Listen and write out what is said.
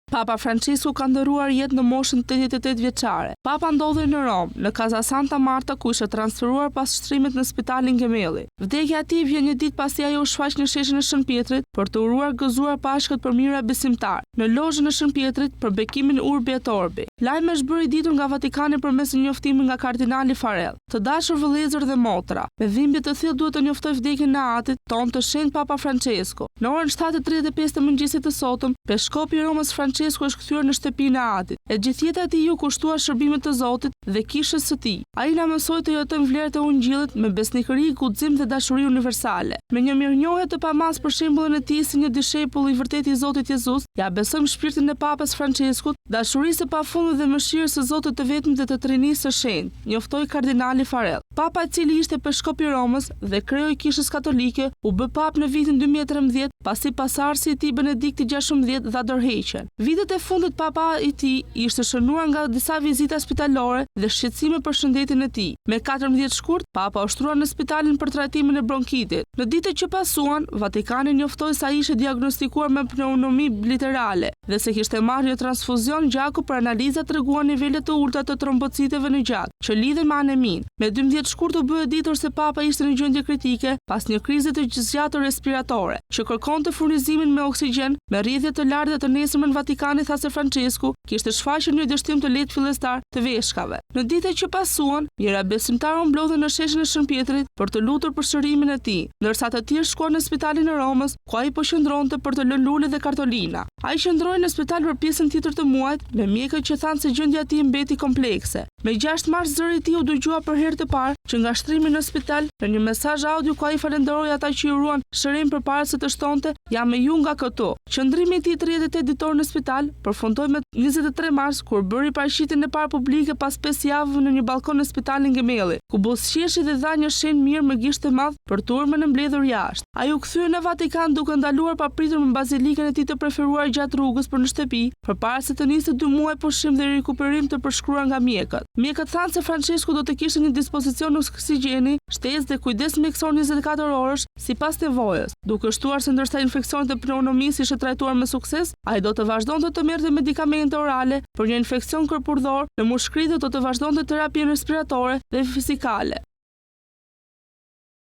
Papa Francesco ka ndëruar jetë në moshën 88 vjeçare. Papa ndodhej në Rom, në Casa Santa Marta, ku ishte transferuar pas shtrimit në Spitalin Gemelli. Vdekja e tij vjen një ditë pasi ajo u shfaq në sheshin e Shën Pietrit për të uruar gëzuar pashkët për mira besimtar në lozhën e Shën Pietrit për bekimin Urbi et Orbi. Lajmi është bërë i ditur nga Vatikani përmes një njoftimi nga kardinali Farell. Të dashur vëllezër dhe motra, me dhimbje të thellë duhet të njoftoj vdekjen e atit ton të shenjtë Papa Francesco. Në orën 7:35 të mëngjesit të sotëm, Peshkopi i Romës Francesco është kthyer në shtëpinë e atit. E gjithë jeta e tij u kushtua shërbimet të Zotit dhe kishës së tij. Ai na mësoi të jetojmë vlerat e Ungjillit me besnikëri, guxim dhe dashuri universale. Me një mirënjohje të pamas për shembullin e tij si një dishepulli i vërtetë i Zotit Jezus, ja besojmë shpirtin e Papës Franceskut, dashurisë së pafundme dhe mëshirës së Zotit të vetëm dhe të Trinisë së Shenjtë, njoftoi kardinali Farell. Papa i cili ishte Peshkopi i Romës dhe kreu i Kishës Katolike, u bë pap në vitin 2013, pasi pasardhësi i tij Benedikti XVI dha dorëheqjen. Vitet e fundit papa i tij ishte shënuar nga disa vizita spitalore dhe shqetësime për shëndetin e tij. Me 14 shkurt, papa u shtrua në spitalin për trajtimin e bronkitit. Në ditët që pasuan, Vatikani njoftoi se ai ishte diagnostikuar me pneumomi biliterale dhe se kishte marrë një transfuzion gjaku për analiza treguan nivele të ulta të trombociteve në gjak, që lidhen me anemin. Me 12 shkurt u bë e ditur se papa ishte në gjendje kritike pas një krize të zgjatur respiratore, që kërkonte furnizimin me oksigjen. Me rrjedhje të larta të nesërmen Vatikani tha se Francesco kishte shfaqur një dështim të lehtë fillestar të veshkave. Në ditët që pasuan, mira besimtarë u mblodhen në sheshin e Shën Pietrit për të lutur për shërimin e tij, ndërsa të tjerë shkuan në spitalin e Romës, ku ai po qëndronte për të lënë lule dhe kartolina. Ai qëndroi në spital për pjesën tjetër të muajit, me mjekët që thanë se gjendja e tij mbeti komplekse. Me 6 mars zëri i tij u dëgjua për herë të parë që nga shtrimi në spital, në një mesazh audio ku ai falenderoi ata që i uruan shërim përpara se të shtonte, jam me ju nga këtu. Qëndrimi i tij 38 ditor në spital përfundoi me 23 mars kur bëri paraqitjen e parë publike pas 5 javëve në një balkon në Spitalin Gemelli, ku buzëqeshi dhe dha një shenjë mirë me gisht të madh për turmën e mbledhur jashtë. Ai u kthye në Vatikan duke ndaluar papritur në bazilikën e tij të preferuar gjatë rrugës për në shtëpi, përpara se të nisë 2 muaj pushim dhe rikuperim të përshkruar nga mjekët. Mjekët thanë se Francesco do të kishte një dispozicion oksigjeni, shtesë dhe kujdes mjekësor 24 orësh sipas nevojës. Duke shtuar se ndërsa infeksionet e pneumonisë ishin trajtuar me sukses, ai do të vazhdonte të merrte medikamente orale për një infeksion korpurdor, në mushkëri do të vazhdonte terapien respiratore dhe fizikale.